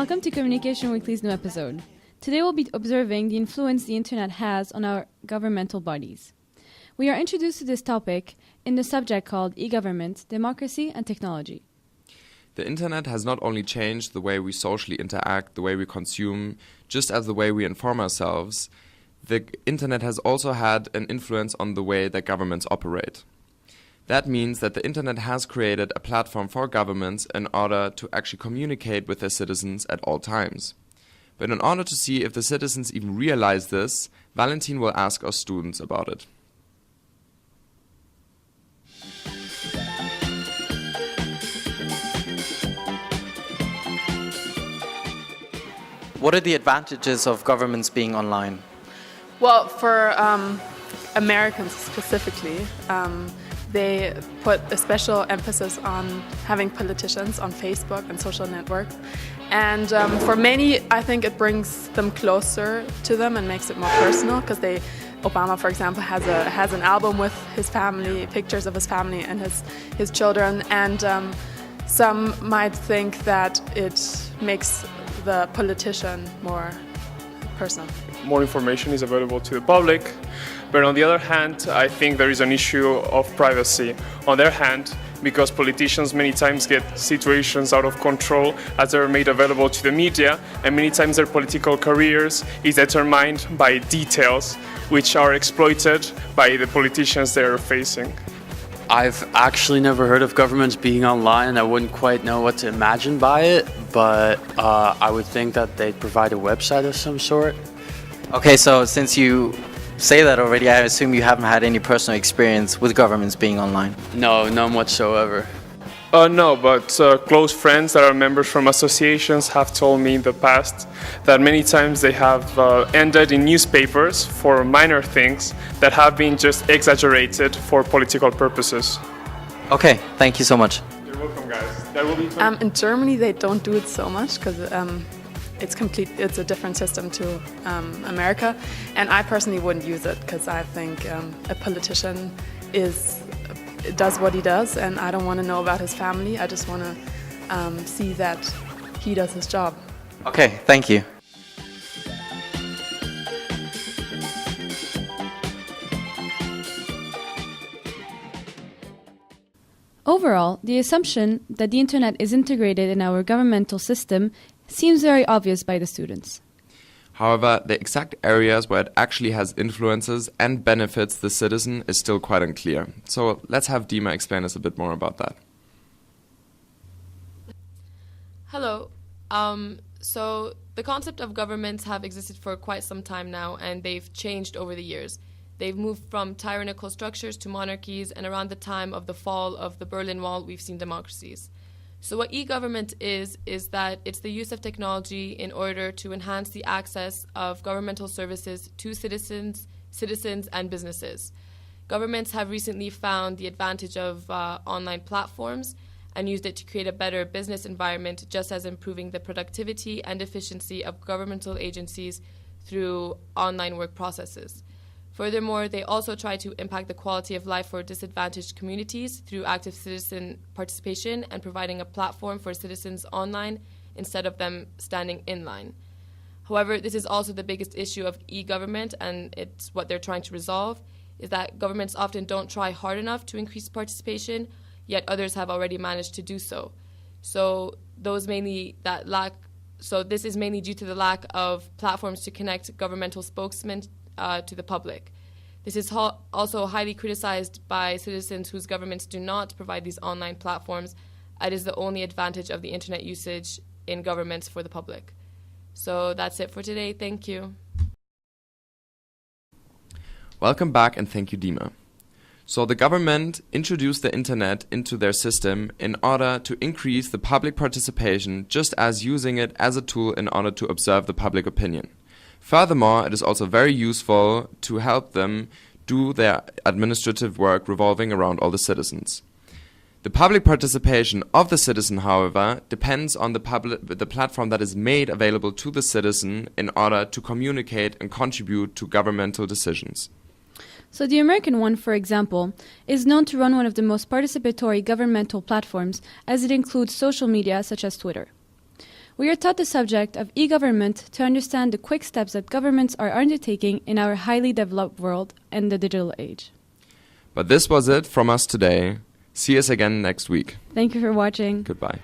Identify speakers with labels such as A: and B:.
A: Welcome to Communication Weekly's new episode. Today we'll be observing the influence the internet has on our governmental bodies. We are introduced to this topic in the subject called e-government, democracy and technology.
B: The internet has not only changed the way we socially interact, the way we consume, just as the way we inform ourselves, the internet has also had an influence on the way that governments operate. That means that the internet has created a platform for governments in order to actually communicate with their citizens at all times. But in order to see if the citizens even realize this, Valentin will ask our students about it.
C: What are the advantages of governments being online?
D: Well, for Americans specifically, they put a special emphasis on having politicians on Facebook and social networks. And for many, I think it brings them closer to them and makes it more personal, because Obama, for example, has an album with his family, pictures of his family and his children. And some might think that it makes the politician more personal.
E: More information is available to the public, but on the other hand, I think there is an issue of privacy. On their hand, because politicians many times get situations out of control as they're made available to the media, and many times their political careers is determined by details which are exploited by the politicians they're facing.
F: I've actually never heard of governments being online. I wouldn't quite know what to imagine by it, but I would think that they'd provide a website of some sort.
C: Okay, so since you say that already, I assume you haven't had any personal experience with governments being online.
F: No, none whatsoever.
E: No, but close friends that are members from associations have told me in the past that many times they have ended in newspapers for minor things that have been just exaggerated for political purposes.
C: Okay, thank you so much.
E: You're welcome, guys. That will be
D: In Germany, they don't do it so much because it's a different system to America, and I personally wouldn't use it because I think a politician does what he does, and I don't want to know about his family. I just want to see that he does his job.
C: Okay, thank you.
A: Overall, the assumption that the internet is integrated in our governmental system seems very obvious by the students.
B: However, the exact areas where it actually has influences and benefits the citizen is still quite unclear. So let's have Dima explain us a bit more about that.
G: Hello. So the concept of governments have existed for quite some time now, and they've changed over the years. They've moved from tyrannical structures to monarchies, and around the time of the fall of the Berlin Wall, we've seen democracies. So what e-government is that it's the use of technology in order to enhance the access of governmental services to citizens and businesses. Governments have recently found the advantage of online platforms and used it to create a better business environment, just as improving the productivity and efficiency of governmental agencies through online work processes. Furthermore, they also try to impact the quality of life for disadvantaged communities through active citizen participation and providing a platform for citizens online instead of them standing in line. However, this is also the biggest issue of e-government, and it's what they're trying to resolve, is that governments often don't try hard enough to increase participation, yet others have already managed to do so. So this is mainly due to the lack of platforms to connect governmental spokesmen to the public. This is also highly criticized by citizens whose governments do not provide these online platforms. It is the only advantage of the internet usage in governments for the public. So that's it for today. Thank you.
B: Welcome back, and thank you, Dima. So the government introduced the internet into their system in order to increase the public participation, just as using it as a tool in order to observe the public opinion. Furthermore, it is also very useful to help them do their administrative work revolving around all the citizens. The public participation of the citizen, however, depends on the platform that is made available to the citizen in order to communicate and contribute to governmental decisions.
A: So the American one, for example, is known to run one of the most participatory governmental platforms, as it includes social media such as Twitter. We are taught the subject of e-government to understand the quick steps that governments are undertaking in our highly developed world and the digital age.
B: But this was it from us today. See us again next week.
A: Thank you for watching.
B: Goodbye.